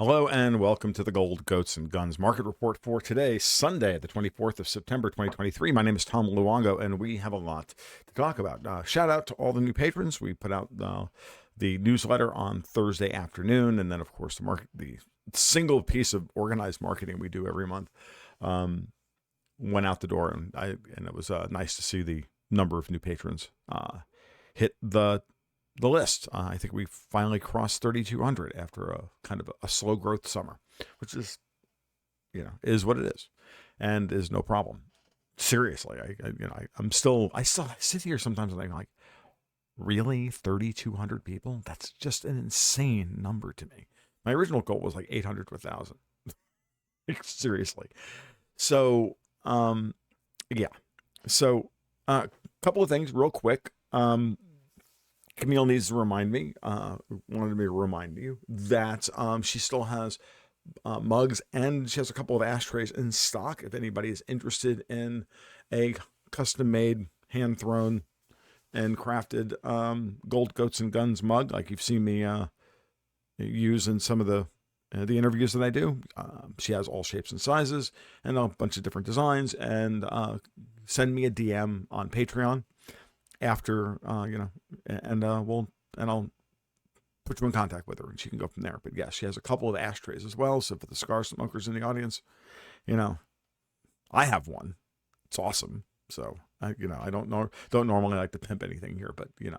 Hello and welcome to the Gold, Goats, and Guns market report for today, Sunday, the 24th of September, 2023. My name is Tom Luongo, and we have a lot to talk about. Shout out to all the new patrons. We put out the newsletter on Thursday afternoon, and then, of course, the single piece of organized marketing we do every month went out the door, and it was nice to see the number of new patrons hit the list. I think we finally crossed 3,200 after a kind of a slow growth summer, which is, is what it is, and is no problem. Seriously, I still sit here sometimes and I'm like, really, 3,200 people? That's just an insane number to me. My original goal was like 800 to 1,000. Seriously. So, yeah. So, a couple of things real quick. Camille needs to remind me, wanted me to remind you that she still has mugs and she has a couple of ashtrays in stock. If anybody is interested in a custom-made, hand-thrown, and crafted Gold, Goats, and Guns mug, like you've seen me use in some of the interviews that I do, she has all shapes and sizes and a bunch of different designs. And send me a DM on Patreon after, and I'll put you in contact with her and she can go from there. But yes, she has a couple of ashtrays as well. So for the cigar smokers in the audience, I have one. It's awesome. So I don't normally like to pimp anything here, but it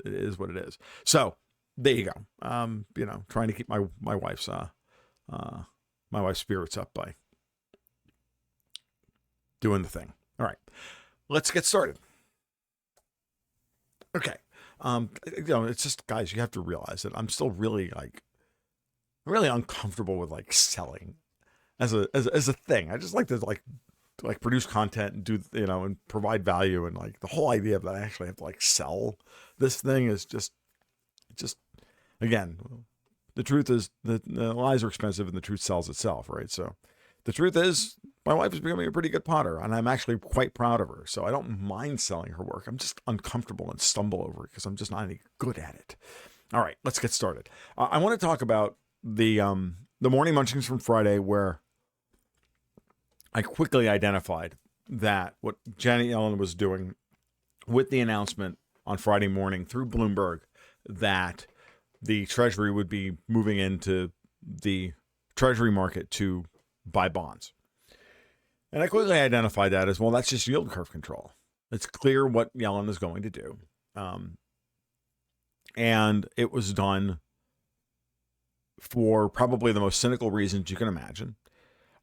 is what it is. So there you go. Trying to keep my wife's spirits up by doing the thing. All right, let's get started. Okay. It's just, guys, you have to realize that I'm still really uncomfortable with selling as a thing. I just like to produce content and do, and provide value. And the whole idea of that I actually have to sell this thing is just, again, the truth is that the lies are expensive and the truth sells itself. Right. So the truth is, my wife is becoming a pretty good potter, and I'm actually quite proud of her. So I don't mind selling her work. I'm just uncomfortable and stumble over it because I'm just not any good at it. All right, let's get started. I want to talk about the morning munchings from Friday, where I quickly identified that what Janet Yellen was doing with the announcement on Friday morning through Bloomberg that the Treasury would be moving into the Treasury market to buy bonds. And I quickly identified that as, well, that's just yield curve control. It's clear what Yellen is going to do. And it was done for probably the most cynical reasons you can imagine.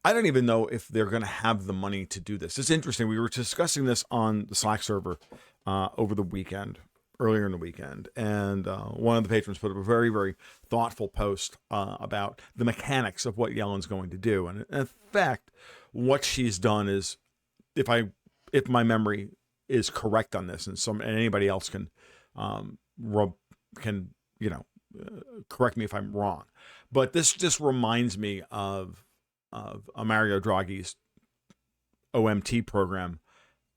I don't even know if they're going to have the money to do this. It's interesting. We were discussing this on the Slack server over the weekend, earlier in the weekend. And one of the patrons put up a very, very thoughtful post about the mechanics of what Yellen's going to do. And in fact, what she's done is, if my memory is correct on this, and anybody else can correct me if I'm wrong, but this just reminds me of Mario Draghi's OMT program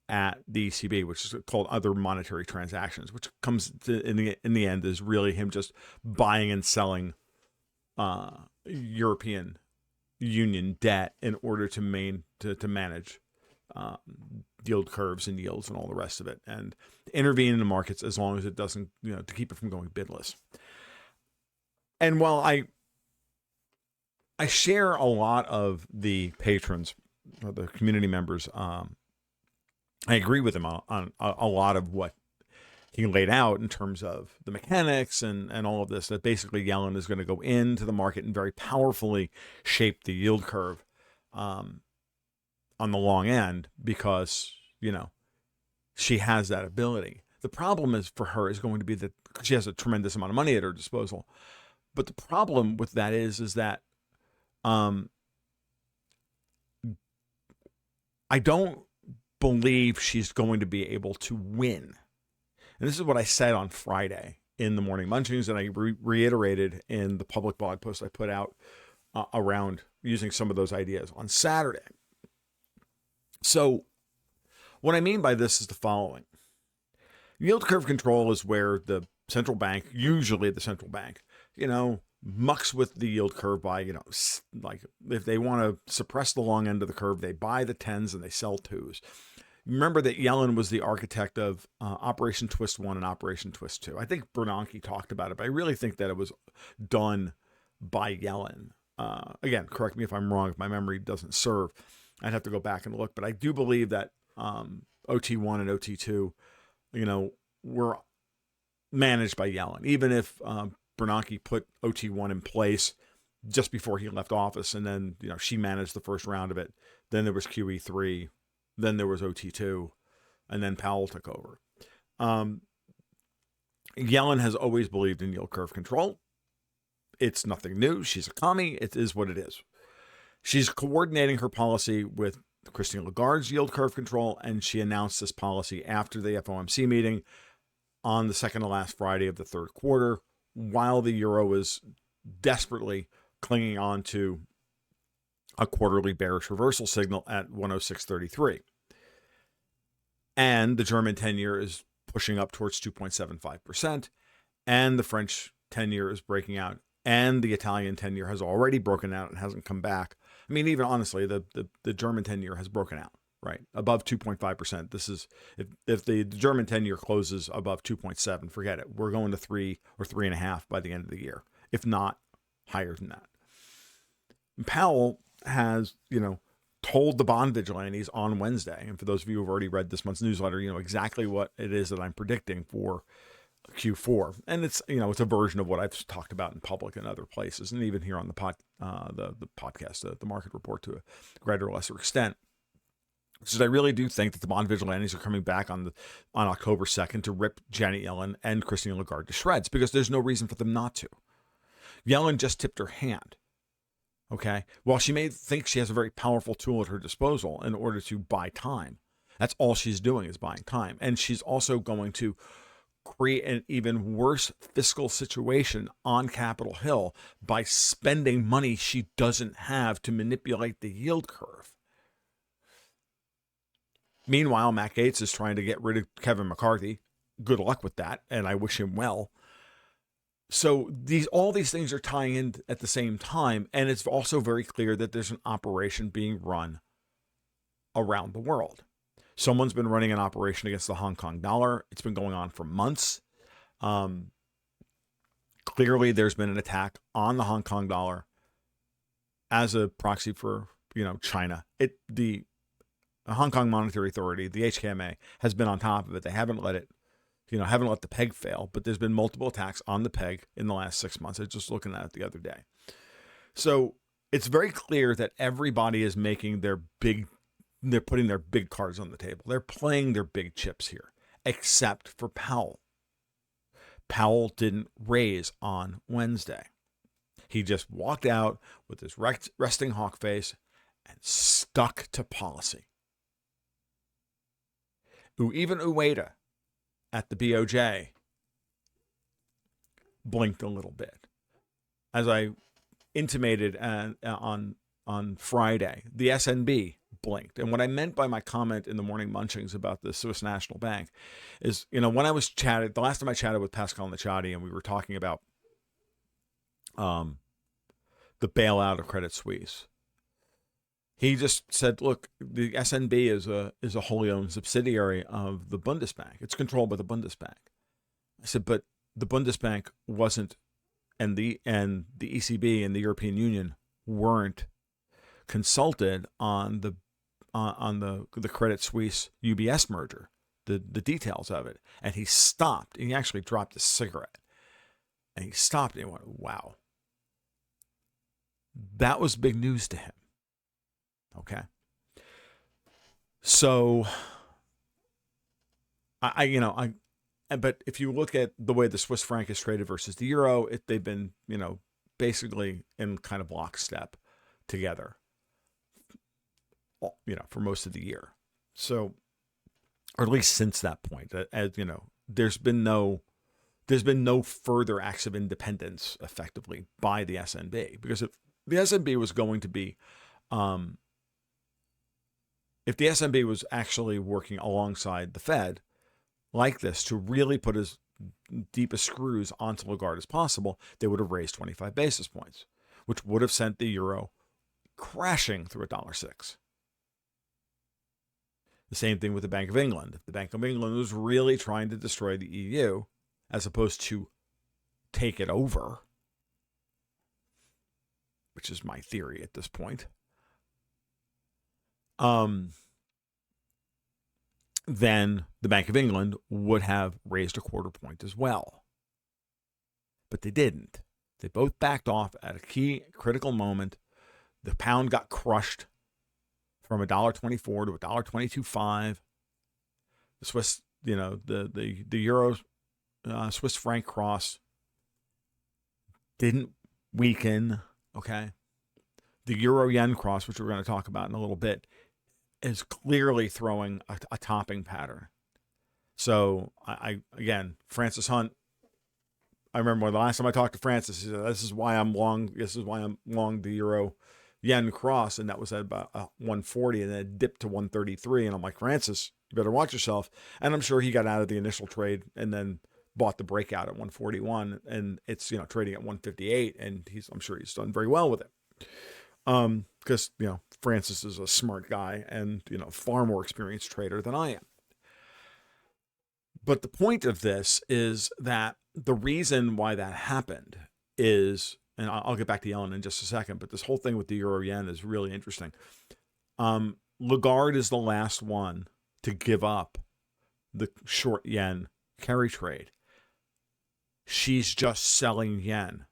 at the ECB, which is called Other Monetary Transactions, which comes to, in the end, is really him just buying and selling European Union debt in order to manage yield curves and yields and all the rest of it, and intervene in the markets as long as it doesn't, to keep it from going bidless. And while I share a lot of the patrons, or the community members, I agree with him on a lot of what he laid out in terms of the mechanics and all of this, that basically Yellen is going to go into the market and very powerfully shape the yield curve on the long end because, she has that ability. The problem for her is going to be that she has a tremendous amount of money at her disposal. But the problem with that is that I don't believe she's going to be able to win. And this is what I said on Friday in the morning munchings, and I reiterated in the public blog post I put out around using some of those ideas on Saturday. So what I mean by this is the following. Yield curve control is where the central bank, usually the central bank, mucks with the yield curve by, like if they want to suppress the long end of the curve, they buy the 10s and they sell 2s. Remember that Yellen was the architect of Operation Twist 1 and Operation Twist 2. I think Bernanke talked about it, but I really think that it was done by Yellen. Again, correct me if I'm wrong, if my memory doesn't serve. I'd have to go back and look, but I do believe that OT1 and OT2, were managed by Yellen, even if Bernanke put OT1 in place just before he left office, and then she managed the first round of it. Then there was QE3, then there was OT2, and then Powell took over. Yellen has always believed in yield curve control. It's nothing new. She's a commie. It is what it is. She's coordinating her policy with Christine Lagarde's yield curve control, and she announced this policy after the FOMC meeting on the second to last Friday of the third quarter, while the euro is desperately clinging on to a quarterly bearish reversal signal at 106.33. And the German 10-year is pushing up towards 2.75%, and the French 10-year is breaking out, and the Italian 10-year has already broken out and hasn't come back. I mean, even honestly, the German 10-year has broken out, right? Above 2.5%. This is, if the German 10-year closes above 2.7, forget it. We're going to 3 or 3.5 by the end of the year, if not higher than that. Powell has, told the bond vigilantes on Wednesday, and for those of you who have already read this month's newsletter, exactly what it is that I'm predicting for Q4. And it's, it's a version of what I've talked about in public and other places, and even here on the podcast, the market report to a greater or lesser extent. So I really do think that the bond vigilantes are coming back on October 2nd to rip Janet Yellen and Christine Lagarde to shreds, because there's no reason for them not to. Yellen just tipped her hand. Okay. While she may think she has a very powerful tool at her disposal in order to buy time, that's all she's doing is buying time. And she's also going to create an even worse fiscal situation on Capitol Hill by spending money she doesn't have to manipulate the yield curve. Meanwhile, Matt Gaetz is trying to get rid of Kevin McCarthy. Good luck with that, and I wish him well. So all these things are tying in at the same time, and it's also very clear that there's an operation being run around the world. Someone's been running an operation against the Hong Kong dollar. It's been going on for months. Clearly, there's been an attack on the Hong Kong dollar as a proxy for China. The Hong Kong Monetary Authority, the HKMA, has been on top of it. They haven't let it. Haven't let the peg fail, but there's been multiple attacks on the peg in the last 6 months. I was just looking at it the other day. So it's very clear that everybody is making they're putting their big cards on the table. They're playing their big chips here, except for Powell. Powell didn't raise on Wednesday. He just walked out with his resting hawk face and stuck to policy. Even Ueda at the BOJ blinked a little bit. As I intimated on Friday, the SNB blinked. And what I meant by my comment in the morning munchings about the Swiss National Bank is, when I was the last time I chatted with Pascal Nachadi and we were talking about the bailout of Credit Suisse, he just said, look, the SNB is a wholly owned subsidiary of the Bundesbank. It's controlled by the Bundesbank. I said, but the Bundesbank wasn't, and the ECB and the European Union weren't consulted on the Credit Suisse UBS merger, the details of it. And he stopped. And he actually dropped a cigarette. And he stopped and he went, wow. That was big news to him. Okay. So but if you look at the way the Swiss franc is traded versus the euro, they've been, basically in kind of lockstep together, for most of the year. So, or at least since that point, there's been no further acts of independence effectively by the SNB, because if the SNB was going to be, if the SNB was actually working alongside the Fed like this to really put deepest screws onto Lagarde as possible, they would have raised 25 basis points, which would have sent the euro crashing through $1.06. The same thing with the Bank of England. If the Bank of England was really trying to destroy the EU as opposed to take it over, which is my theory at this point, then the Bank of England would have raised a quarter point as well. But they didn't. They both backed off at a key critical moment. The pound got crushed from $1.24 to $1.225. The Swiss, the euro Swiss franc cross didn't weaken. Okay. The euro yen cross, which we're going to talk about in a little bit, is clearly throwing a topping pattern. So again, Francis Hunt, I remember the last time I talked to Francis, he said, this is why I'm long the euro yen cross. And that was at about 140, and then it dipped to 133. And I'm like, Francis, you better watch yourself. And I'm sure he got out of the initial trade and then bought the breakout at 141, and it's, trading at 158. And I'm sure he's done very well with it. Because, Francis is a smart guy and, far more experienced trader than I am. But the point of this is that the reason why that happened is, and I'll get back to Yellen in just a second, but this whole thing with the euro yen is really interesting. Lagarde is the last one to give up the short yen carry trade. She's just selling yen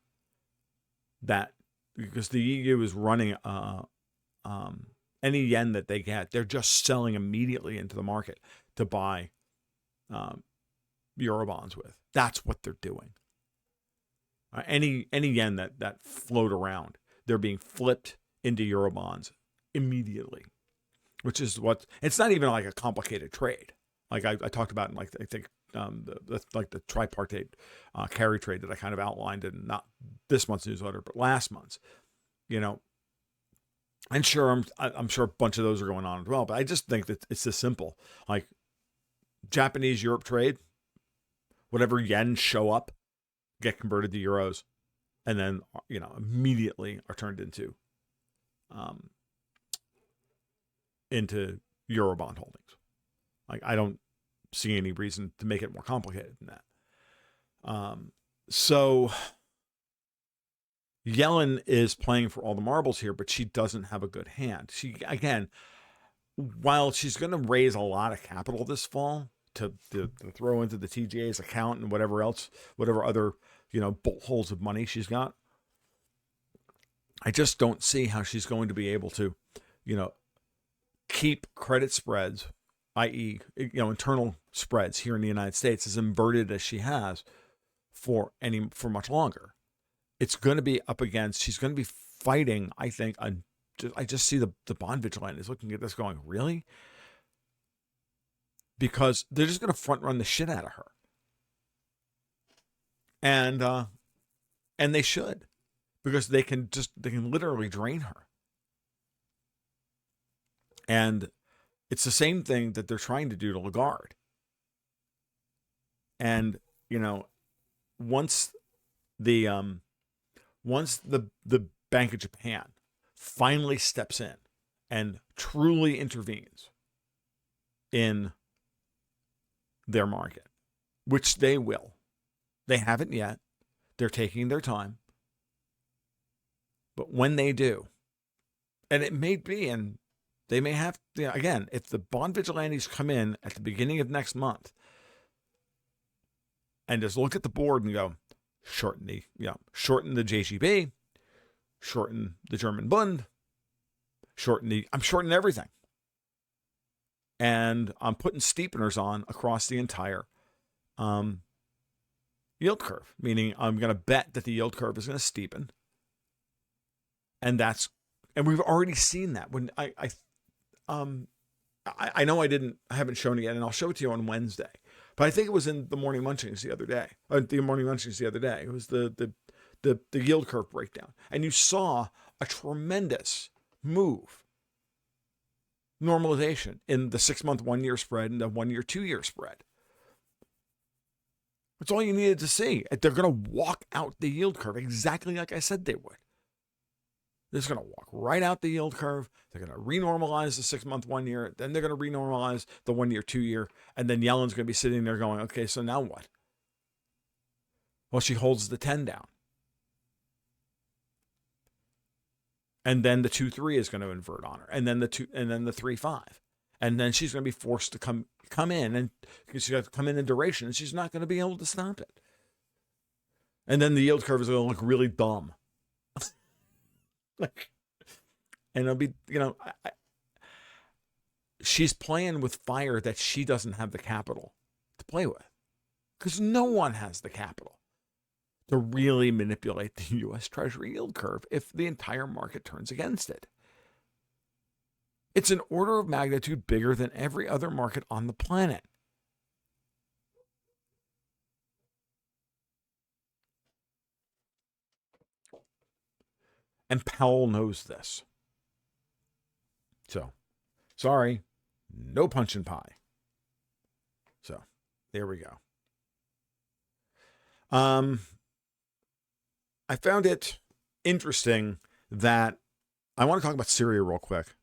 because the EU is running any yen that they get, they're just selling immediately into the market to buy Eurobonds with. That's what they're doing. Any yen that float around, they're being flipped into Eurobonds immediately, which is it's not even like a complicated trade. Like I talked about in the tripartite carry trade that I kind of outlined in not this month's newsletter, but last month's, And sure, I'm sure a bunch of those are going on as well, but I just think that it's this simple. Like Japanese Europe trade, whatever yen show up, get converted to euros, and then immediately are turned into Eurobond holdings. Like I don't see any reason to make it more complicated than that. So Yellen is playing for all the marbles here, but she doesn't have a good hand. She, again, while she's going to raise a lot of capital this fall to throw into the TGA's account and whatever other, bolt holes of money she's got, I just don't see how she's going to be able to, keep credit spreads, i.e., internal spreads here in the United States, as inverted as she has for much longer. It's going to be up against, she's going to be fighting, I think, I just see the bond vigilante is looking at this going, really? Because they're just going to front run the shit out of her. And they should, because they can literally drain her. And it's the same thing that they're trying to do to Lagarde. And, once the Bank of Japan finally steps in and truly intervenes in their market, which they will. They haven't yet. They're taking their time. But when they do, and it may be, and they may have, again, if the bond vigilantes come in at the beginning of next month and just look at the board and go, shorten the JGB, shorten the German Bund, I'm shortening everything. And I'm putting steepeners on across the entire yield curve, meaning I'm going to bet that the yield curve is going to steepen. And we've already seen that. When I know I haven't shown it yet, and I'll show it to you on Wednesday. But I think it was in the morning munchings the other day. It was the yield curve breakdown. And you saw a tremendous move, normalization in the 6-month 1-year spread and the 1-year 2-year spread. That's all you needed to see. They're going to walk out the yield curve exactly like I said they would. They're just going to walk right out the yield curve. They're going to renormalize the 6 month, 1 year. Then they're going to renormalize the 1 year, 2 year. And then Yellen's going to be sitting there going, okay, so now what? Well, she holds the 10 down. And then the 2-3 is going to invert on her. And then the 3-5. And then she's going to be forced to come in, and she's got to come in duration, and she's not going to be able to stop it. And then the yield curve is going to look really dumb. And it'll be, she's playing with fire that she doesn't have the capital to play with, because no one has the capital to really manipulate the U.S. Treasury yield curve if the entire market turns against it. It's an order of magnitude bigger than every other market on the planet. And Powell knows this. So, sorry, no punch and pie. So, there we go. I found it interesting that I want to talk about Syria real quick.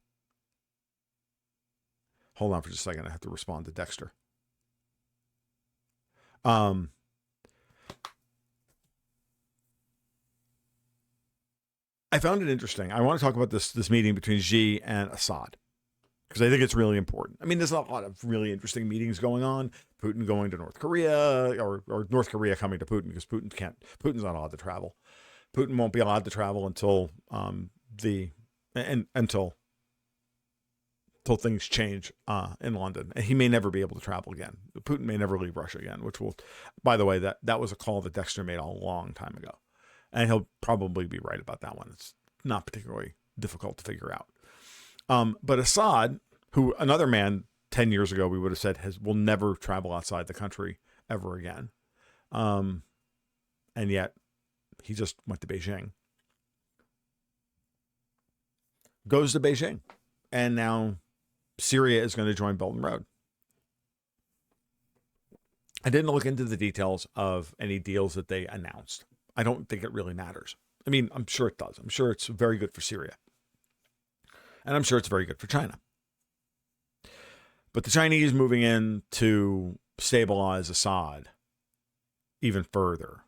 Hold on for just a second. I have to respond to Dexter. I found it interesting. I want to talk about this meeting between Xi and Assad, because I think it's really important. I mean, there's a lot of really interesting meetings going on. Putin going to North Korea, or North Korea coming to Putin, because Putin's not allowed to travel. Putin won't be allowed to travel until until things change in London. And he may never be able to travel again. Putin may never leave Russia again, which will, by the way, that was a call that Dexter made a long time ago. And he'll probably be right about that one. It's not particularly difficult to figure out. But Assad, who another man 10 years ago we would have said will never travel outside the country ever again. And yet he just went to Beijing. Goes to Beijing. And now Syria is going to join Belt and Road. I didn't look into the details of any deals that they announced. I don't think it really matters. I mean, I'm sure it does. I'm sure it's very good for Syria. And I'm sure it's very good for China. But the Chinese moving in to stabilize Assad even further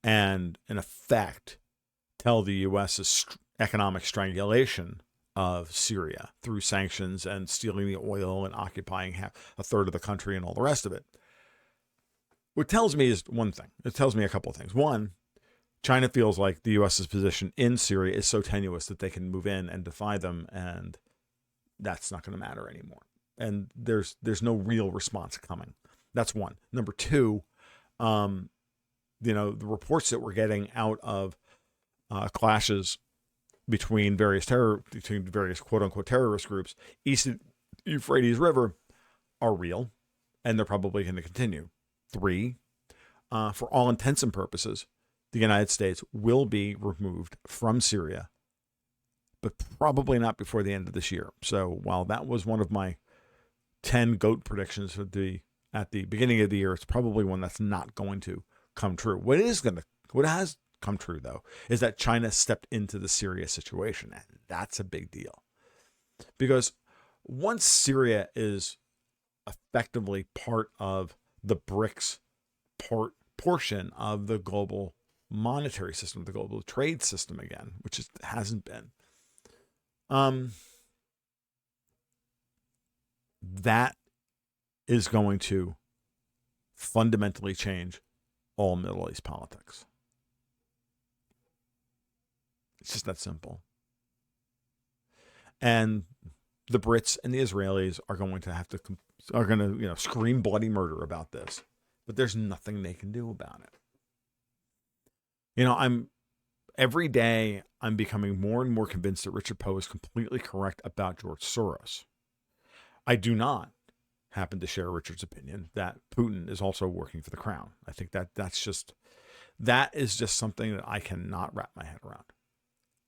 and, in effect, tell the U.S.'s economic strangulation of Syria through sanctions and stealing the oil and occupying a third of the country and all the rest of it. What tells me is one thing. It tells me a couple of things. One, China feels like the U.S.'s position in Syria is so tenuous that they can move in and defy them, and that's not going to matter anymore. And there's no real response coming. That's one. Number two, the reports that we're getting out of clashes between various quote unquote terrorist groups east of the Euphrates River are real, and they're probably going to continue. Three, for all intents and purposes, the United States will be removed from Syria, but probably not before the end of this year. So while that was one of my 10 GOAT predictions at the beginning of the year, it's probably one that's not going to come true. What has come true, though, is that China stepped into the Syria situation, and that's a big deal. Because once Syria is effectively part of the BRICS portion of the global monetary system, the global trade system again, which it hasn't been, that is going to fundamentally change all Middle East politics. It's just that simple. And the Brits and the Israelis are going to scream bloody murder about this, but there's nothing they can do about it. Every day I'm becoming more and more convinced that Richard Poe is completely correct about George Soros. I do not happen to share Richard's opinion that Putin is also working for the crown. I think that is just something that I cannot wrap my head around.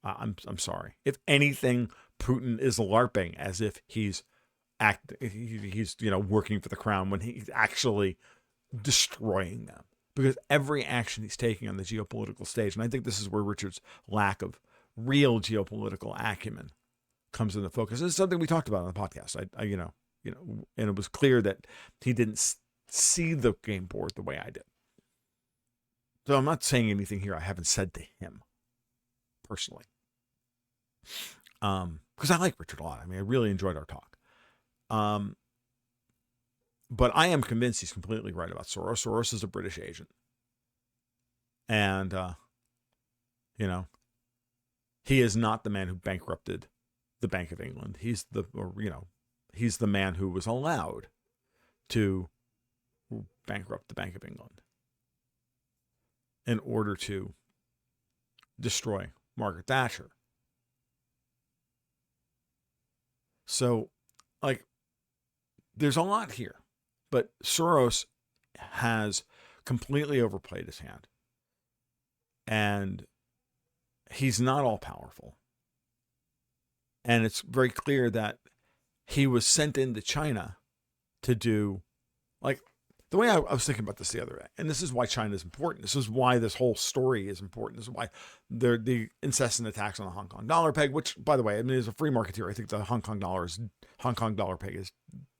I'm sorry. If anything, Putin is LARPing as if he's working for the crown when he's actually destroying them, because every action he's taking on the geopolitical stage, and I think this is where Richard's lack of real geopolitical acumen comes into focus. This is something we talked about on the podcast. And it was clear that he didn't see the game board the way I did. So I'm not saying anything here I haven't said to him personally, because I like Richard a lot. I mean, I really enjoyed our talk. But I am convinced he's completely right about Soros. Soros is a British agent. And, he is not the man who bankrupted the Bank of England. He's the man who was allowed to bankrupt the Bank of England in order to destroy Margaret Thatcher. So, there's a lot here. But Soros has completely overplayed his hand. And he's not all powerful. And it's very clear that he was sent into China to do, the way I was thinking about this the other day, and this is why China is important. This is why this whole story is important. This is why the incessant attacks on the Hong Kong dollar peg, which, by the way, as a free marketeer, I think the Hong Kong dollar peg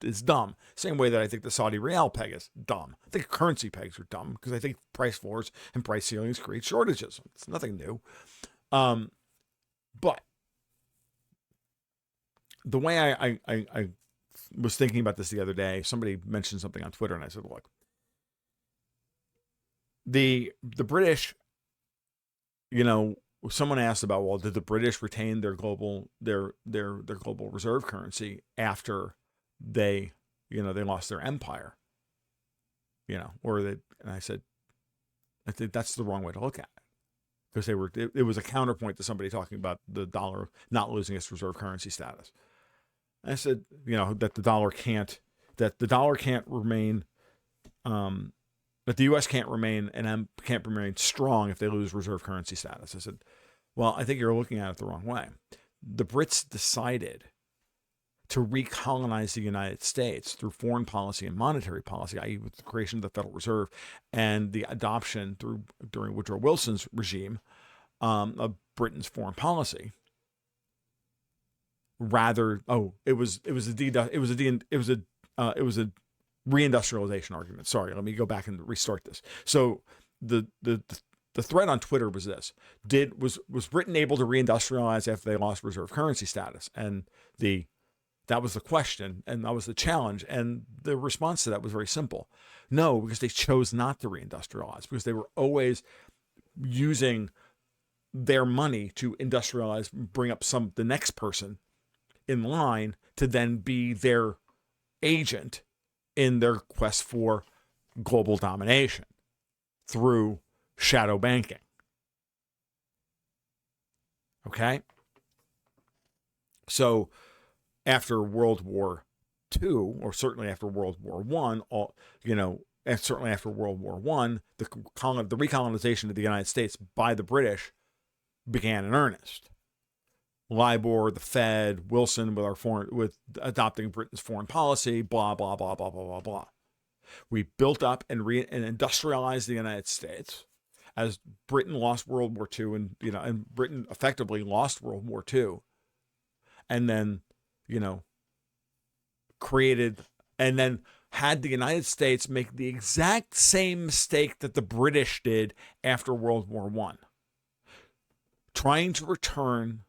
is dumb. Same way that I think the Saudi Real peg is dumb. I think currency pegs are dumb because I think price floors and price ceilings create shortages. It's nothing new. But the way I was thinking about this the other day, somebody mentioned something on Twitter, and I said, look, the British, someone asked about, well, did the British retain their global reserve currency after they lost their empire? And I said, I think that's the wrong way to look at it, because it was a counterpoint to somebody talking about the dollar not losing its reserve currency status. I said, that the dollar can't remain, that the U.S. can't remain strong if they lose reserve currency status. I said, well, I think you're looking at it the wrong way. The Brits decided to recolonize the United States through foreign policy and monetary policy, i.e. with the creation of the Federal Reserve and the adoption during Woodrow Wilson's regime of Britain's foreign policy. It was a reindustrialization argument. Sorry, let me go back and restart this. So the thread on Twitter was this: was Britain able to reindustrialize after they lost reserve currency status? And that was the question, and that was the challenge. And the response to that was very simple: no, because they chose not to reindustrialize, because they were always using their money to industrialize, bring up the next person in line to then be their agent in their quest for global domination through shadow banking. Okay? So after World War II, or certainly after World War I, and certainly after World War I, the recolonization of the United States by the British began in earnest. LIBOR, the Fed, Wilson with adopting Britain's foreign policy, blah, blah, blah, blah, blah, blah, blah. We built up and industrialized the United States as Britain lost World War II, and Britain effectively lost World War II, and then, had the United States make the exact same mistake that the British did after World War I, trying to return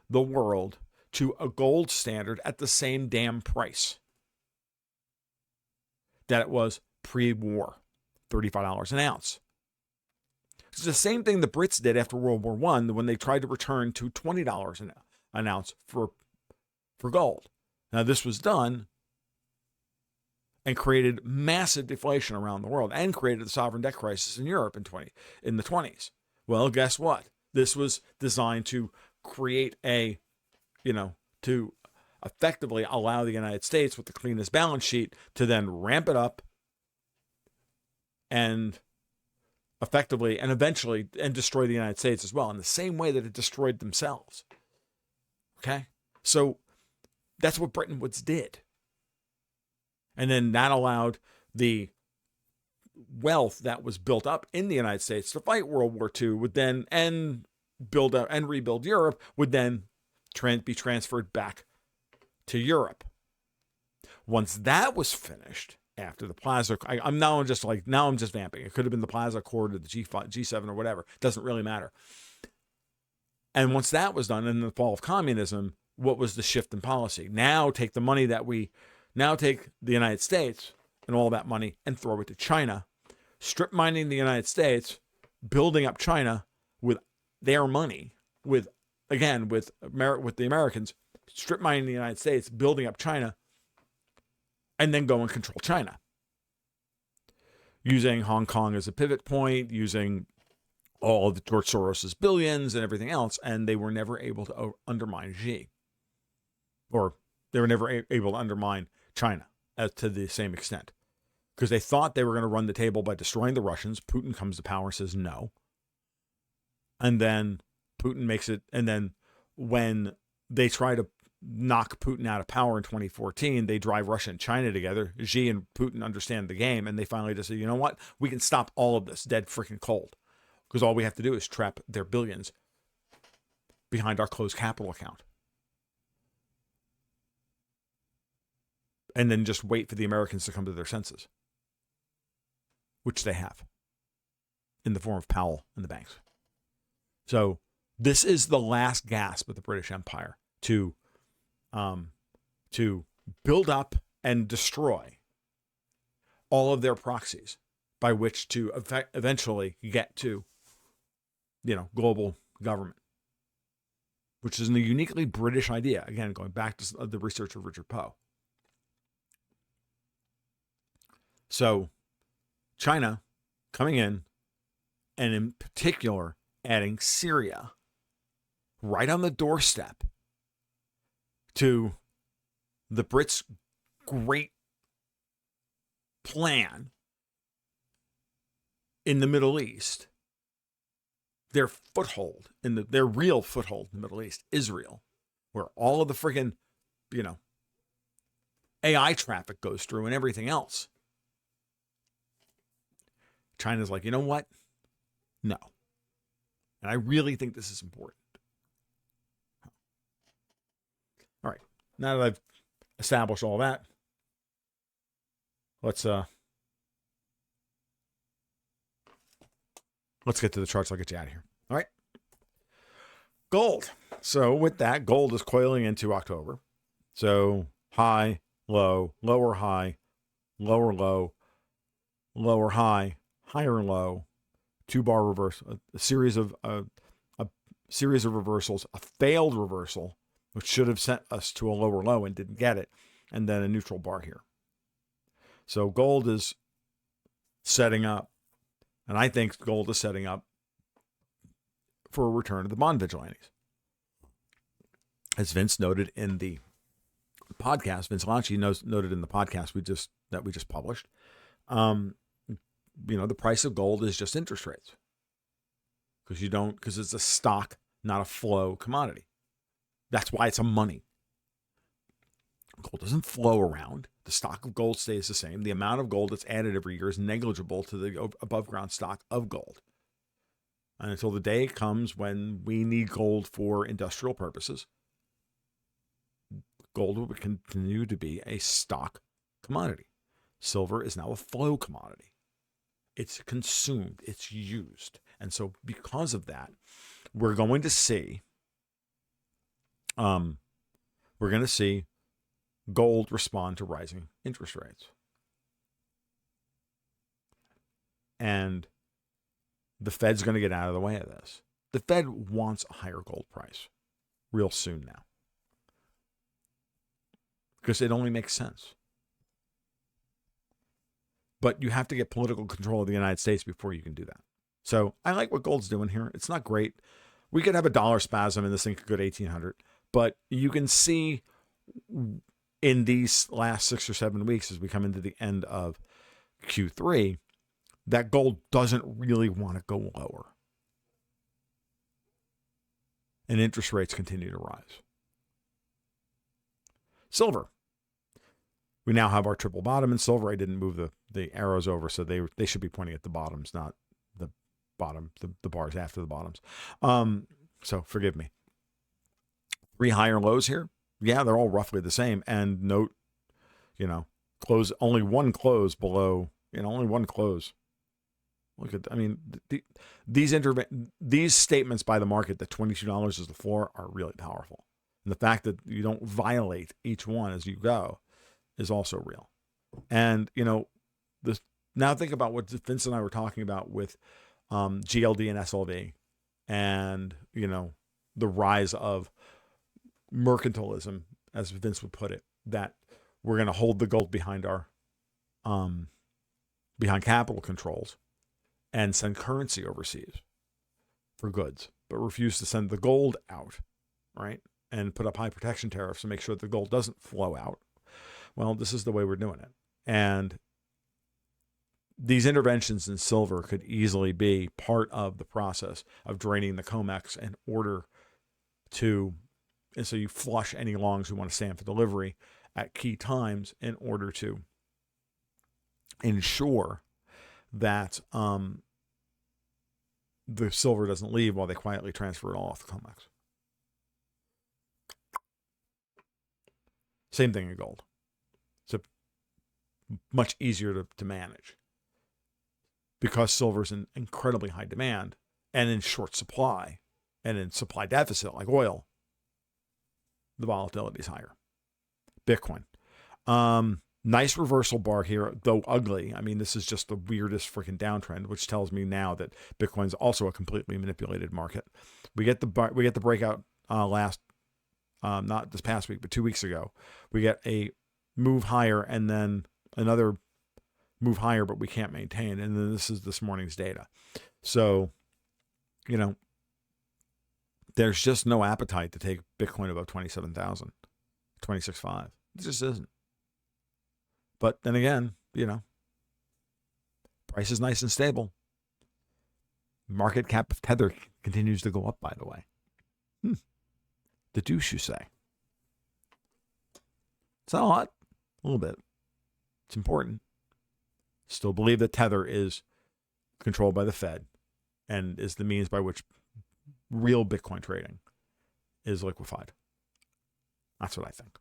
the world to a gold standard at the same damn price that it was pre-war, $35 an ounce. It's the same thing the Brits did after World War I when they tried to return to $20 an ounce for gold. Now, this was done and created massive deflation around the world and created the sovereign debt crisis in Europe in the 20s. Well, guess what? This was designed to create to effectively allow the United States with the cleanest balance sheet to then ramp it up and effectively and eventually destroy the United States as well, in the same way that it destroyed themselves. Okay? So that's what Bretton Woods did. And then that allowed the wealth that was built up in the United States to fight World War II would then build out and rebuild Europe would then be transferred back to Europe. Once that was finished, after the Plaza, I'm just vamping. It could have been the Plaza Accord or the G7 or whatever. It doesn't really matter. And once that was done, in the fall of communism, what was the shift in policy? Now take the money take the United States and all that money and throw it to China, strip mining the United States, building up China with their money, with the Americans, strip mining the United States, building up China, and then go and control China. Using Hong Kong as a pivot point, using all of the George Soros's billions and everything else, and they were never able to undermine Xi. Or they were never able to undermine China to the same extent. Because they thought they were going to run the table by destroying the Russians. Putin comes to power and says no. And then Putin makes it, and then when they try to knock Putin out of power in 2014, they drive Russia and China together. Xi and Putin understand the game, and they finally just say, you know what? We can stop all of this dead freaking cold. Because all we have to do is trap their billions behind our closed capital account. And then just wait for the Americans to come to their senses. Which they have. In the form of Powell and the banks. So this is the last gasp of the British Empire to build up and destroy all of their proxies by which to eventually get to, global government, which is a uniquely British idea. Again, going back to the research of Richard Poe. So China coming in, and in particular, adding Syria right on the doorstep to the Brits' great plan in the Middle East, their real foothold in the Middle East, Israel, where all of the friggin', AI traffic goes through and everything else. China's like, you know what? No. And I really think this is important. All right. Now that I've established all that, let's get to the charts. I'll get you out of here. All right. Gold. So with that, gold is coiling into October. So high, low, lower high, lower low, lower high, higher low, 2-bar reverse, a series of reversals, a failed reversal, which should have sent us to a lower low and didn't get it, and then a neutral bar here. So gold is setting up, and I think gold is setting up for a return of the bond vigilantes. As Vince noted in the podcast, Vince Lanci noted in the podcast we just published, the price of gold is just interest rates. Because it's a stock, not a flow commodity. That's why it's a money. Gold doesn't flow around. The stock of gold stays the same. The amount of gold that's added every year is negligible to the above ground stock of gold. And until the day comes when we need gold for industrial purposes, gold will continue to be a stock commodity. Silver is now a flow commodity. It's consumed. It's used. And so because of that, we're going to see gold respond to rising interest rates. And the Fed's going to get out of the way of this. The Fed wants a higher gold price real soon now. Because it only makes sense. But you have to get political control of the United States before you can do that. So I like what gold's doing here. It's not great. We could have a dollar spasm and this thing could go to 1800. But you can see in these last 6 or 7 weeks as we come into the end of Q3 that gold doesn't really want to go lower. And interest rates continue to rise. Silver. We now have our triple bottom in silver. I didn't move the arrows over, so they should be pointing at the bottoms, not the bottom, the bars after the bottoms. So forgive me. 3 higher lows here. Yeah, they're all roughly the same. And note, close only one close below, only one close. Look at, these statements by the market that $22 is the floor are really powerful. And the fact that you don't violate each one as you go is also real. And, now think about what Vince and I were talking about with GLD and SLV and, the rise of mercantilism, as Vince would put it, that we're going to hold the gold behind behind capital controls and send currency overseas for goods, but refuse to send the gold out, right? And put up high protection tariffs to make sure that the gold doesn't flow out. Well, this is the way we're doing it. And these interventions in silver could easily be part of the process of draining the COMEX in order to, and so you flush any longs who want to stand for delivery at key times in order to ensure that the silver doesn't leave while they quietly transfer it all off the COMEX. Same thing in gold. It's much easier to manage because silver's in incredibly high demand and in short supply and in supply deficit like oil. The volatility is higher. Bitcoin. Nice reversal bar here, though ugly. This is just the weirdest freaking downtrend, which tells me now that Bitcoin's also a completely manipulated market. We get the breakout not this past week, but 2 weeks ago. We get a move higher and then another move higher, but we can't maintain. And then this is this morning's data. So, there's just no appetite to take Bitcoin above 27,000, 26.5. It just isn't. But then again, price is nice and stable. Market cap of Tether continues to go up, by the way. The douche, you say? It's not a lot. A little bit. It's important. Still believe that Tether is controlled by the Fed and is the means by which real Bitcoin trading is liquefied. That's what I think.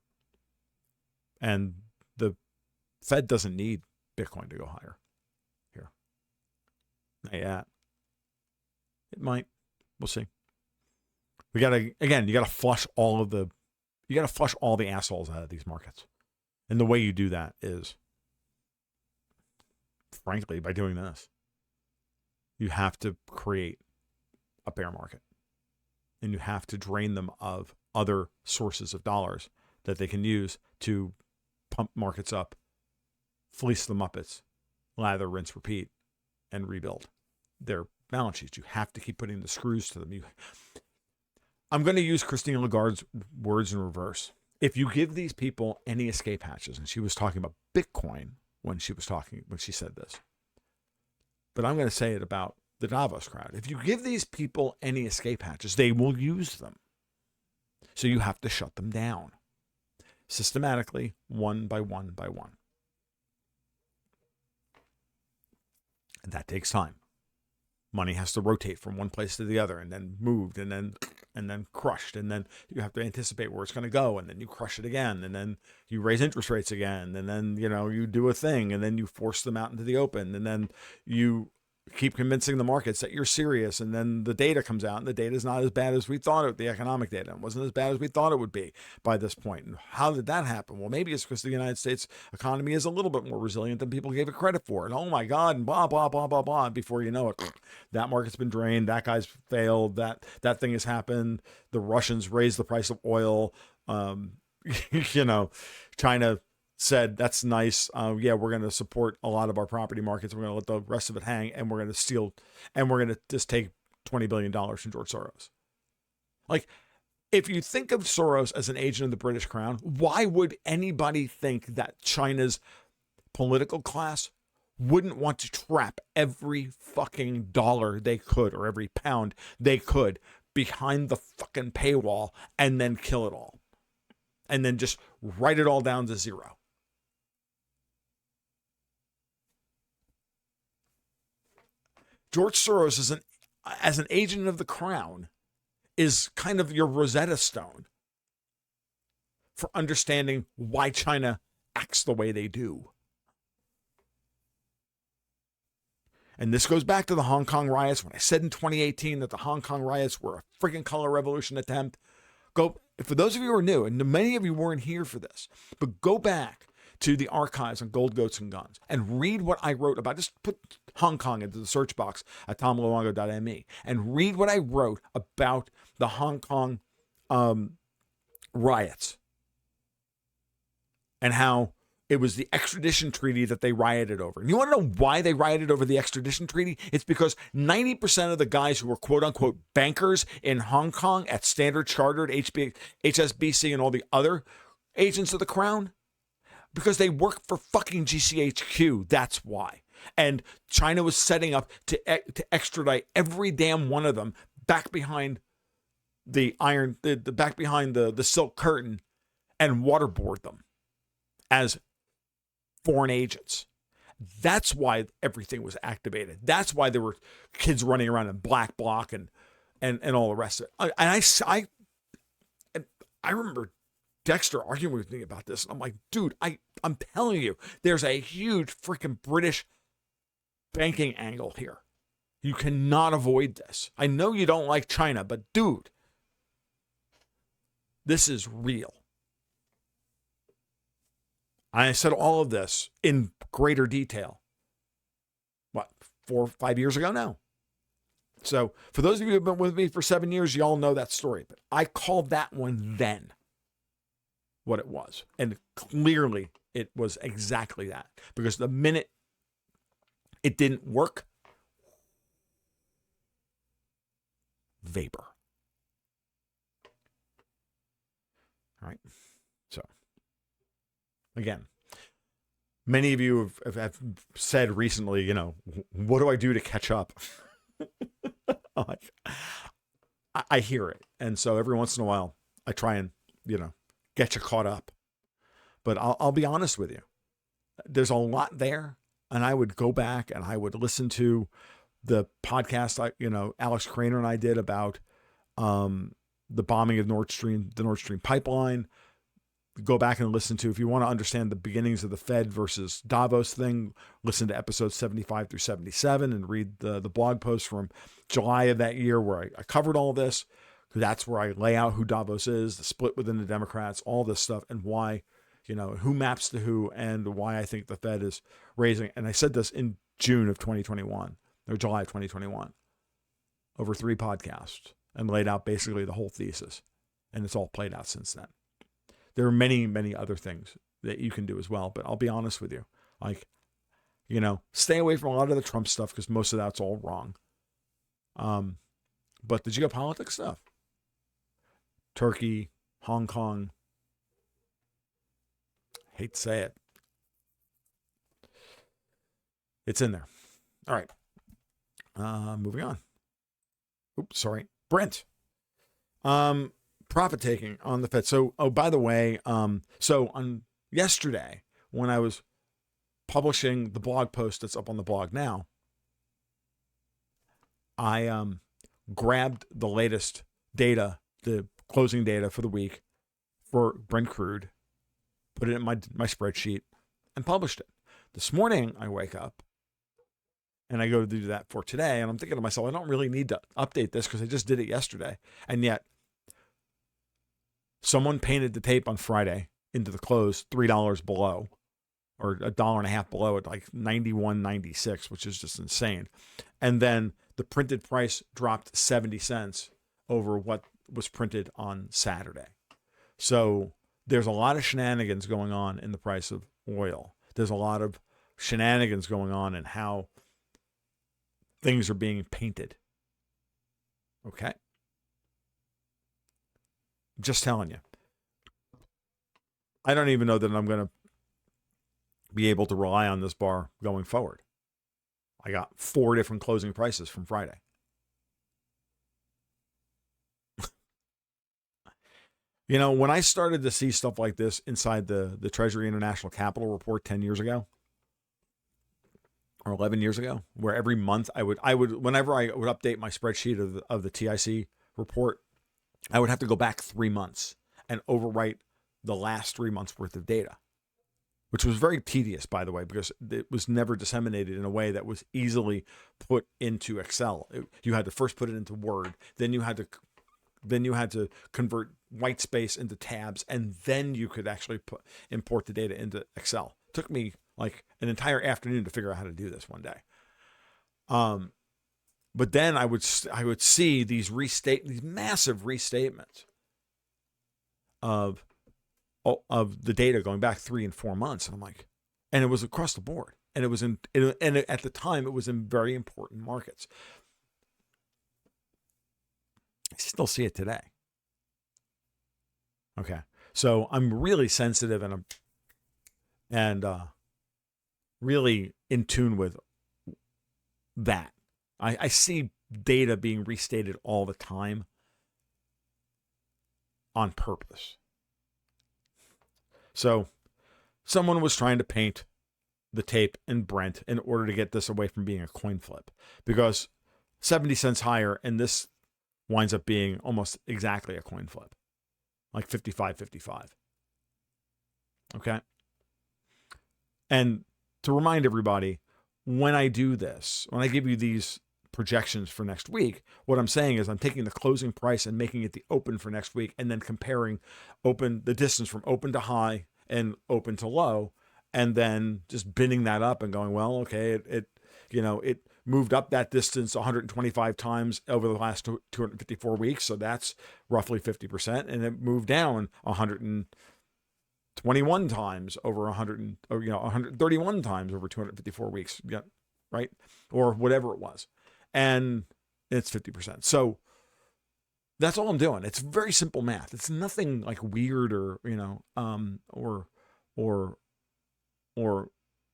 And the Fed doesn't need Bitcoin to go higher here. Not yet. It might. We'll see. You gotta flush all the assholes out of these markets. And the way you do that is, frankly, by doing this. You have to create a bear market. And you have to drain them of other sources of dollars that they can use to pump markets up, fleece the Muppets, lather, rinse, repeat, and rebuild their balance sheets. You have to keep putting the screws to them. I'm going to use Christine Lagarde's words in reverse. If you give these people any escape hatches, and she was talking about Bitcoin when she said this, but I'm going to say it about the Davos crowd. If you give these people any escape hatches, they will use them. So you have to shut them down systematically, one by one by one. And that takes time. Money has to rotate from one place to the other and then moved and then crushed. And then you have to anticipate where it's going to go. And then you crush it again. And then you raise interest rates again. And then, you do a thing and then you force them out into the open. And then you keep convincing the markets that you're serious. And then the data comes out and the data is not as bad as we thought it, the economic data. It wasn't as bad as we thought it would be by this point. And how did that happen? Well, maybe it's because the United States economy is a little bit more resilient than people gave it credit for. And oh my God, and blah, blah, blah, blah, blah. And before you know it, that market's been drained. That guy's failed. That thing has happened. The Russians raised the price of oil. China said, that's nice. We're going to support a lot of our property markets. We're going to let the rest of it hang, and we're going to steal, and we're going to just take $20 billion from George Soros. Like, if you think of Soros as an agent of the British Crown, why would anybody think that China's political class wouldn't want to trap every fucking dollar they could, or every pound they could, behind the fucking paywall and then kill it all? And then just write it all down to zero. George Soros as an agent of the crown is kind of your Rosetta Stone for understanding why China acts the way they do. And this goes back to the Hong Kong riots. When I said in 2018 that the Hong Kong riots were a freaking color revolution attempt, for those of you who are new, and many of you weren't here for this, but go back to the archives on Gold, Goats, and Guns and read what I wrote about. Just put Hong Kong into the search box at tomluongo.me and read what I wrote about the Hong Kong riots and how it was the extradition treaty that they rioted over. And you want to know why they rioted over the extradition treaty? It's because 90% of the guys who were quote-unquote bankers in Hong Kong at Standard Chartered, HSBC, and all the other agents of the crown, because they work for fucking GCHQ. That's why. And China was setting up to extradite every damn one of them back behind the back behind the silk curtain and waterboard them as foreign agents. That's why everything was activated. That's why there were kids running around in black bloc and all the rest of it. And I remember Dexter arguing with me about this. And I'm like, dude, I'm telling you, there's a huge freaking British banking angle here. You cannot avoid this. I know you don't like China, but dude, this is real. I said all of this in greater detail, 4 or 5 years ago now. So for those of you who have been with me for 7 years, you all know that story. But I called that one then what it was. And clearly it was exactly that. Because the minute it didn't work, vapor. All right. So again, many of you have said recently, what do I do to catch up? I hear it. And so every once in a while, I try and, get you caught up. But I'll be honest with you. There's a lot there. And I would go back and I would listen to the podcast, Alex Craner and I did about the bombing of the Nord Stream pipeline. Go back and listen to, if you want to understand the beginnings of the Fed versus Davos thing, listen to episodes 75 through 77 and read the blog post from July of that year where I covered all this. That's where I lay out who Davos is, the split within the Democrats, all this stuff, and why, who maps to who, and why I think the Fed is raising. And I said this in June of 2021, or July of 2021, over 3 podcasts, and laid out basically the whole thesis. And it's all played out since then. There are many, many other things that you can do as well. But I'll be honest with you. Stay away from a lot of the Trump stuff because most of that's all wrong. But the geopolitics stuff, Turkey, Hong Kong, hate to say it, it's in there. All right. Moving on. Oops, sorry. Brent. Profit taking on the Fed. So, by the way, so on yesterday when I was publishing the blog post that's up on the blog now, I grabbed the latest data, the closing data for the week for Brent crude, put it in my spreadsheet, and published it. This morning I wake up and I go to do that for today, and I'm thinking to myself, I don't really need to update this because I just did it yesterday, and yet someone painted the tape on Friday into the close $3 below, or $1.50 below at like 91.96, which is just insane. And then the printed price dropped 70 cents over what was printed on Saturday. So there's a lot of shenanigans going on in the price of oil. There's a lot of shenanigans going on in how things are being painted. Okay? Just telling you. I don't even know that I'm going to be able to rely on this bar going forward. I got 4 different closing prices from Friday. When I started to see stuff like this inside the Treasury International Capital Report 10 years ago, or 11 years ago, where every month I would whenever I would update my spreadsheet of the TIC report, I would have to go back 3 months and overwrite the last 3 months worth of data, which was very tedious, by the way, because it was never disseminated in a way that was easily put into Excel. You had to first put it into Word, then you had to convert white space into tabs, and then you could actually import the data into Excel. It took me like an entire afternoon to figure out how to do this one day. But then I would see these massive restatements of the data going back 3 and 4 months, and I'm like, and it was across the board, and it was at the time it was in very important markets. I still see it today. Okay, so I'm really sensitive and really in tune with that. I see data being restated all the time on purpose. So someone was trying to paint the tape in Brent in order to get this away from being a coin flip, because 70 cents higher, and this winds up being almost exactly a coin flip, like 55-55. Okay. And to remind everybody, when I do this, when I give you these projections for next week, what I'm saying is I'm taking the closing price and making it the open for next week, and then comparing the distance from open to high and open to low, and then just binning that up and going, well, okay, it moved up that distance 125 times over the last 254 weeks, so that's roughly 50%, and it moved down 121 times over 131 times over 254 weeks, yeah, right, or whatever it was, and it's 50%. So that's all I'm doing. It's very simple math. It's nothing like weird or or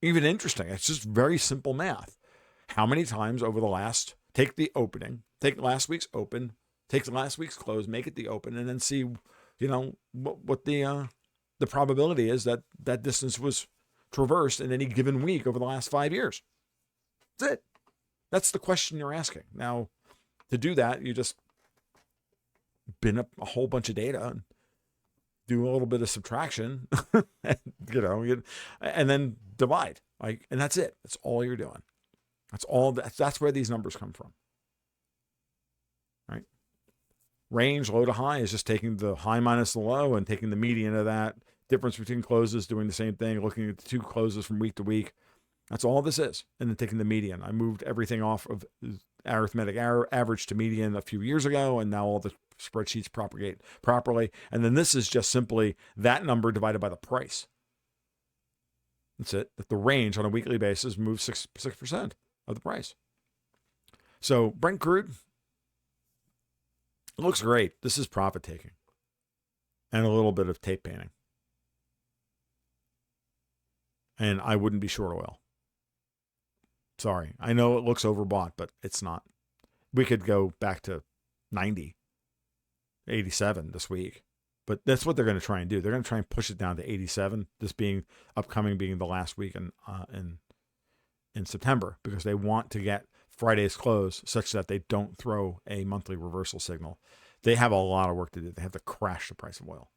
even interesting. It's just very simple math. How many times over the last, take the opening, take last week's open, take last week's close, make it the open, and then see, what the probability is that that distance was traversed in any given week over the last 5 years. That's it. That's the question you're asking. Now, to do that, you just bin up a whole bunch of data and do a little bit of subtraction, and then divide. And that's it. That's all you're doing. That's where these numbers come from. Right? Range, low to high, is just taking the high minus the low and taking the median of that. Difference between closes, doing the same thing, looking at the two closes from week to week. That's all this is. And then taking the median. I moved everything off of arithmetic average to median a few years ago, and now all the spreadsheets propagate properly. And then this is just simply that number divided by the price. That's it. That the range on a weekly basis moves 6% of the price. So Brent crude, it looks great. This is profit taking and a little bit of tape painting. And I wouldn't be short oil. Sorry. I know it looks overbought, but it's not. We could go back to 90, 87 this week. But that's what they're going to try and do. They're going to try and push it down to 87, this being the last week in September, because they want to get Friday's close such that they don't throw a monthly reversal signal. They have a lot of work to do. They have to crash the price of oil.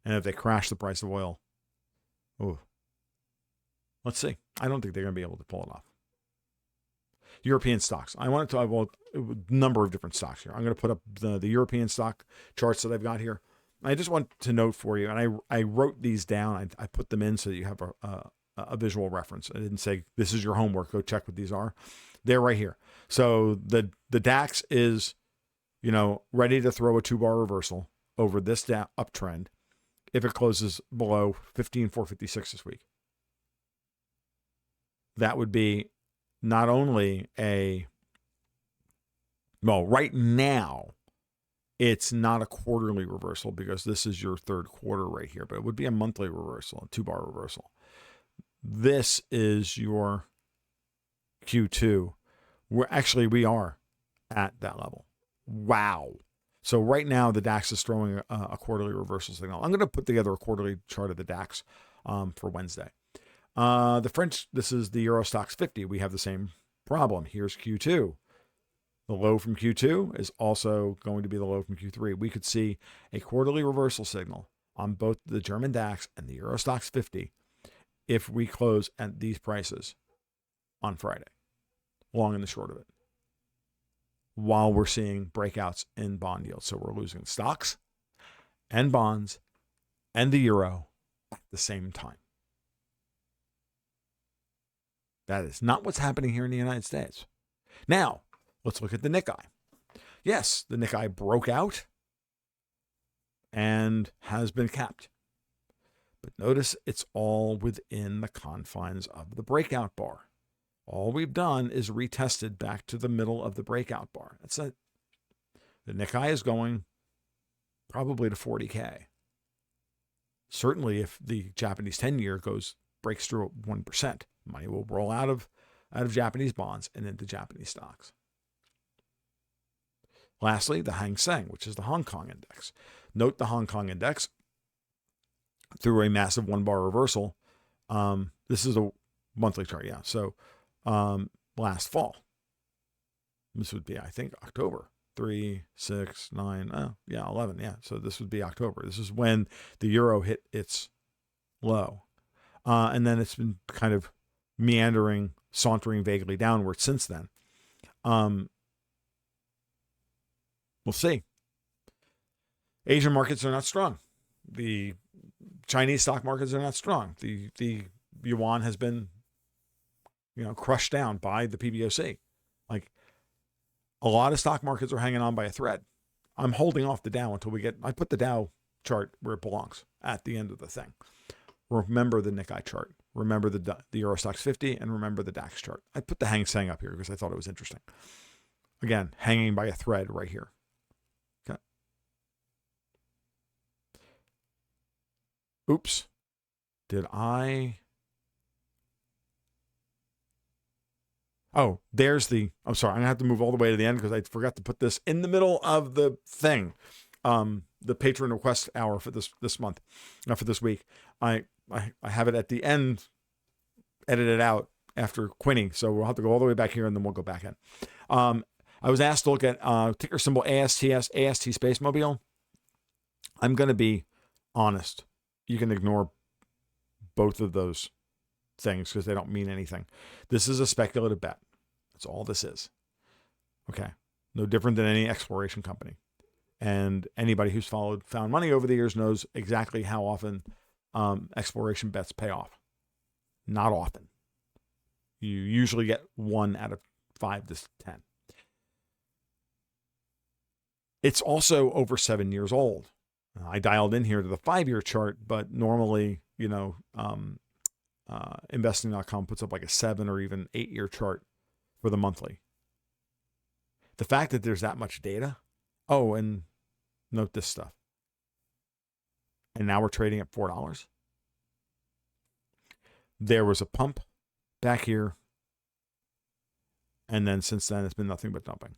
And if they crash the price of oil, let's see. I don't think they're going to be able to pull it off. European stocks. I want to talk about a number of different stocks here. I'm going to put up the European stock charts that I've got here. I just want to note for you, and I wrote these down. I put them in so that you have a visual reference. I didn't say this is your homework. Go check what these are. They're right here. So the DAX is, ready to throw a 2-bar reversal over this uptrend if it closes below 15,456 this week. That would be not only right now, it's not a quarterly reversal because this is your third quarter right here, but it would be a monthly reversal, a 2-bar reversal. This is your Q2. We are at that level. Wow. So right now the DAX is throwing a quarterly reversal signal. I'm going to put together a quarterly chart of the DAX for Wednesday. The French, this is the Euro Stoxx 50. We have the same problem. Here's Q2. The low from Q2 is also going to be the low from Q3. We could see a quarterly reversal signal on both the German DAX and the Euro Stoxx 50 if we close at these prices on Friday, long and the short of it, while we're seeing breakouts in bond yields. So we're losing stocks and bonds and the euro at the same time. That is not what's happening here in the United States. Now, let's look at the Nikkei. Yes, the Nikkei broke out and has been capped. But notice it's all within the confines of the breakout bar. All we've done is retested back to the middle of the breakout bar. That's it. The Nikkei is going probably to 40K. Certainly if the Japanese 10-year breaks through at 1%, money will roll out of Japanese bonds and into Japanese stocks. Lastly, the Hang Seng, which is the Hong Kong index. Note the Hong Kong index through a massive one-bar reversal. This is a monthly chart, yeah. So last fall, this would be, I think, October. 3, 6, 9, 11, yeah. So this would be October. This is when the euro hit its low. And then it's been kind of meandering, sauntering vaguely downward since then. We'll see. Asian markets are not strong. The Chinese stock markets are not strong. The yuan has been, crushed down by the PBOC. Like, a lot of stock markets are hanging on by a thread. I'm holding off the Dow until I put the Dow chart where it belongs at the end of the thing. Remember the Nikkei chart. Remember the Euro Stoxx 50 and remember the DAX chart. I put the Hang Seng up here because I thought it was interesting. Again, hanging by a thread right here. Okay. Oops. Oh, I'm sorry, I'm going to have to move all the way to the end because I forgot to put this in the middle of the thing. The Patron request hour for this month, for this week. I have it at the end, edited out after Quinny. So we'll have to go all the way back here and then we'll go back in. I was asked to look at ticker symbol ASTS, AST Space Mobile. I'm going to be honest. You can ignore both of those things because they don't mean anything. This is a speculative bet. That's all this is. Okay. No different than any exploration company. And anybody who's found money over the years knows exactly how often exploration bets pay off. Not often. You usually get 1 out of 5 to 10. It's also over 7 years old. I dialed in here to the 5-year chart, but normally, investing.com puts up like a 7 or even 8-year chart for the monthly. The fact that there's that much data. Oh, and note this stuff. And now we're trading at $4. There was a pump back here. And then since then, it's been nothing but dumping.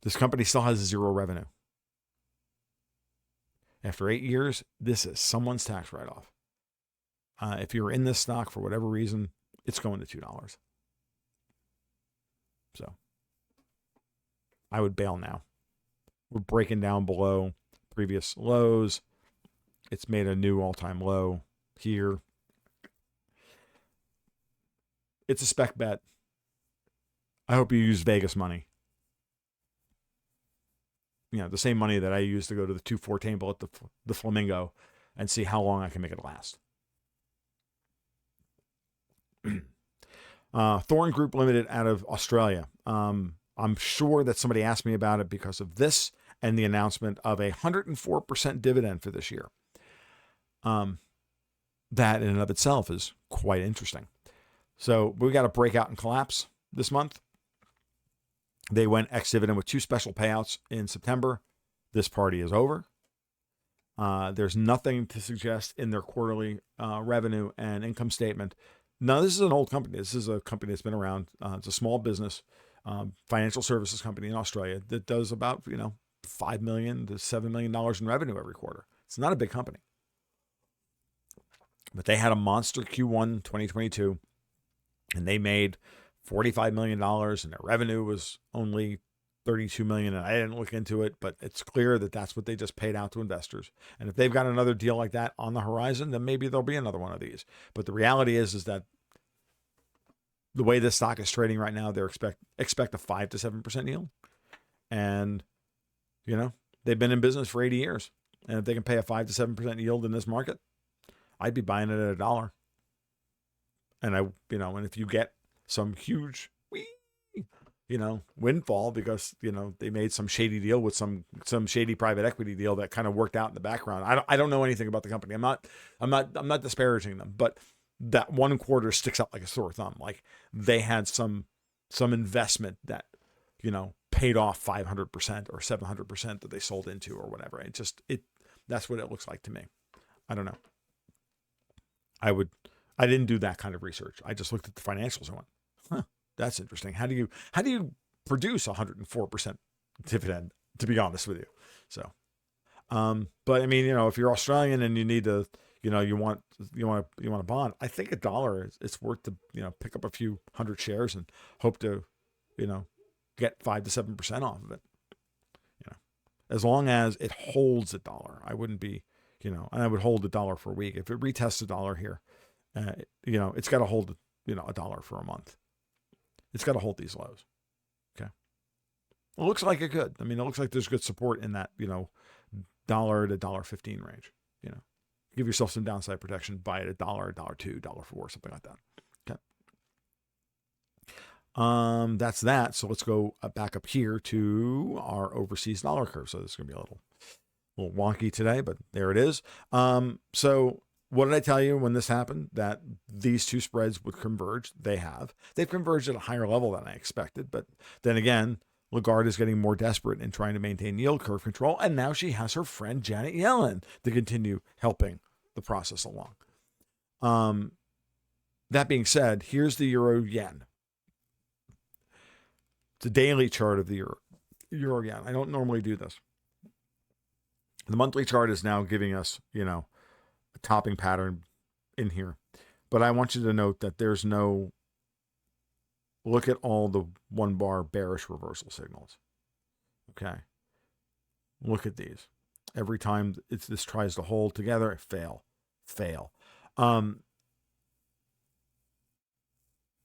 This company still has 0 revenue. After 8 years, this is someone's tax write-off. If you're in this stock for whatever reason, it's going to $2. So I would bail now. We're breaking down below previous lows. It's made a new all-time low here. It's a spec bet. I hope you use Vegas money. The same money that I used to go to the 2-4 table at the Flamingo and see how long I can make it last. Thorn Group Limited out of Australia. I'm sure that somebody asked me about it because of this and the announcement of a 104% dividend for this year. That in and of itself is quite interesting. So we got a breakout and collapse this month. They went ex-dividend with 2 special payouts in September. This party is over. There's nothing to suggest in their quarterly revenue and income statement. Now, this is an old company. This is a company that's been around. It's a small business, financial services company in Australia that does about, $5 million to $7 million in revenue every quarter. It's not a big company. But they had a monster Q1 2022, and they made $45 million, and their revenue was only $32 million. And I didn't look into it, but it's clear that that's what they just paid out to investors. And if they've got another deal like that on the horizon, then maybe there'll be another one of these. But the reality is that the way this stock is trading right now, they're expect a 5 to 7% yield. And, you know, they've been in business for 80 years. And if they can pay a 5 to 7% yield in this market, I'd be buying it at $1. And and if you get some huge, windfall because, they made some shady deal with some shady private equity deal that kind of worked out in the background. I don't know anything about the company. I'm not disparaging them, but that one quarter sticks out like a sore thumb. Like they had some investment that, paid off 500% or 700% that they sold into or whatever. That's what it looks like to me. I don't know. I didn't do that kind of research. I just looked at the financials and went, that's interesting. How do you produce 104% dividend, to be honest with you? So, but I mean, if you're Australian and you need to, you want a bond, I think $1 it's worth to, pick up a few hundred shares and hope to, get 5 to 7% off of it. As long as it holds $1, I wouldn't be, and I would hold $1 for a week. If it retests $1 here, it's got to hold, $1 for a month. It's got to hold these lows. Okay. It looks like it could. I mean, it looks like there's good support in that, $1 to $1.15 range. Give yourself some downside protection. Buy it at $1, $1.02, $1.04, something like that. Okay. That's that. So let's go back up here to our overseas dollar curve. So this is going to be a little wonky today, but there it is. So what did I tell you when this happened? That these two spreads would converge. They have. They've converged at a higher level than I expected. But then again, Lagarde is getting more desperate in trying to maintain yield curve control. And now she has her friend Janet Yellen to continue helping the process along. That being said, here's the euro yen. It's a daily chart of the euro yen. I don't normally do this. The monthly chart is now giving us, a topping pattern in here. But I want you to note that there's no look at all the one bar bearish reversal signals. Okay. Look at these. Every time this tries to hold together, it fail.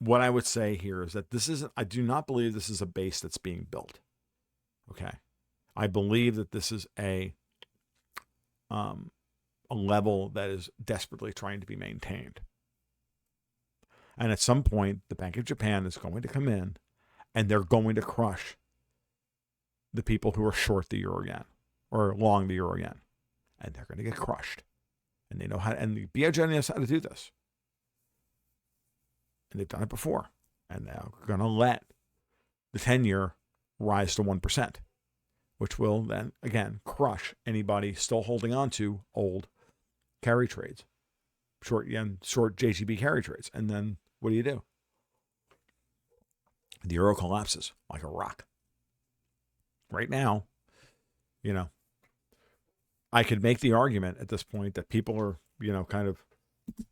What I would say here is that I do not believe this is a base that's being built. Okay. I believe that this is a level that is desperately trying to be maintained. And at some point, the Bank of Japan is going to come in and they're going to crush the people who are short the euro yen or long the euro yen. And they're going to get crushed. And they know how, and the BOJ knows how to do this. And they've done it before. And they're going to let the 10-year rise to 1%, which will then, again, crush anybody still holding on to old carry trades, short yen, short JGB carry trades. And then what do? The euro collapses like a rock. Right now, I could make the argument at this point that people are, kind of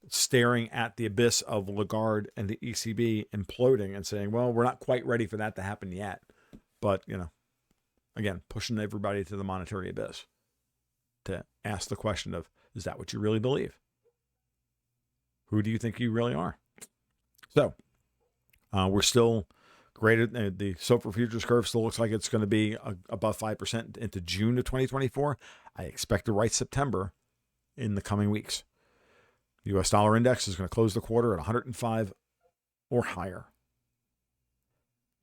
staring at the abyss of Lagarde and the ECB imploding and saying, well, we're not quite ready for that to happen yet. But, again, pushing everybody to the monetary abyss to ask the question of, is that what you really believe? Who do you think you really are? So we're still graded. The SOFR futures curve still looks like it's going to be above 5% into June of 2024. I expect to write September in the coming weeks. U.S. dollar index is going to close the quarter at 105 or higher.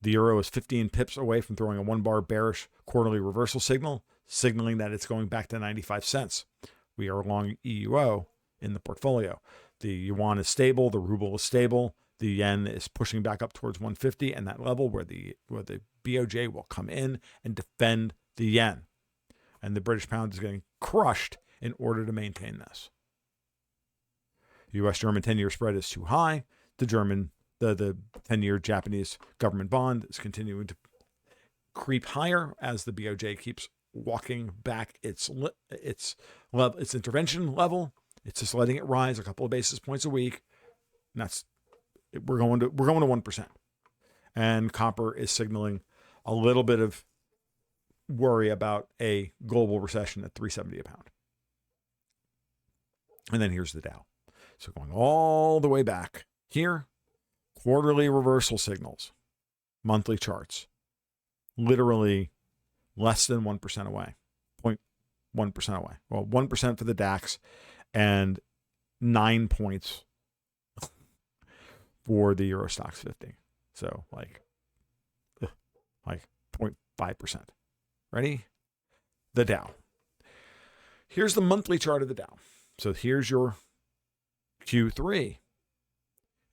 The euro is 15 pips away from throwing a one-bar bearish quarterly reversal signal, signaling that it's going back to 95 cents. We are long EUO in the portfolio. The yuan is stable. The ruble is stable. The yen is pushing back up towards 150 and that level where the BOJ will come in and defend the yen. And the British pound is getting crushed in order to maintain this. U.S.-German 10-year spread is too high. The 10-year Japanese government bond is continuing to creep higher as the BOJ keeps walking back its intervention level. It's just letting it rise a couple of basis points a week. And we're going to 1%. And copper is signaling a little bit of worry about a global recession at $3.70 a pound. And then here's the Dow. So going all the way back here, quarterly reversal signals, monthly charts, literally less than 1% away, 0.1% away. Well, 1% for the DAX and 9 points for the Euro Stoxx 50. So like 0.5%. Ready? The Dow. Here's the monthly chart of the Dow. So here's your Q3.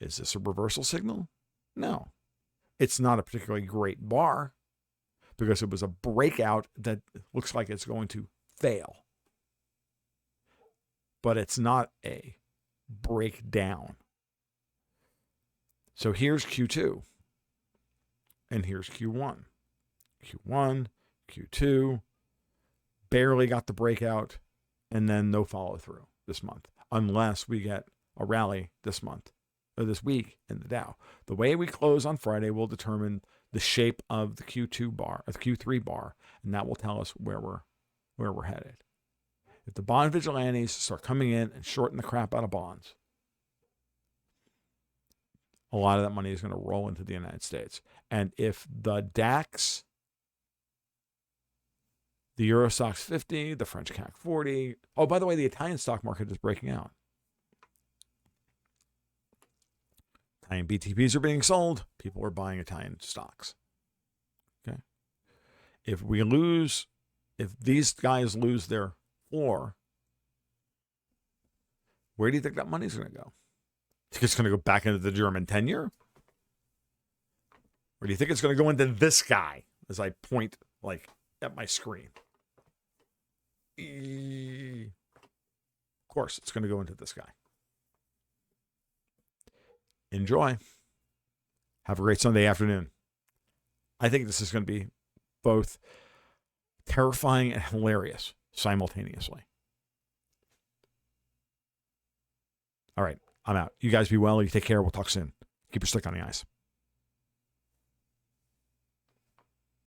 Is this a reversal signal? No. It's not a particularly great bar because it was a breakout that looks like it's going to fail. But it's not a breakdown. So here's Q2. And here's Q1. Q1, Q2, barely got the breakout, and then no follow through this month, unless we get a rally this month or this week in the Dow. The way we close on Friday will determine the shape of the Q2 bar, or the Q3 bar, and that will tell us where we're headed. If the bond vigilantes start coming in and shorting the crap out of bonds, a lot of that money is going to roll into the United States. And if the DAX, the Euro Stoxx 50, the French CAC 40, oh, by the way, the Italian stock market is breaking out. Italian BTPs are being sold. People are buying Italian stocks. Okay. If these guys lose their floor, where do you think that money's going to go? Think it's going to go back into the German 10-year? Or do you think it's going to go into this guy as I point like at my screen? Of course, it's going to go into this guy. Enjoy. Have a great Sunday afternoon. I think this is going to be both terrifying and hilarious simultaneously. All right. I'm out. You guys be well. You take care. We'll talk soon. Keep your stick on the ice.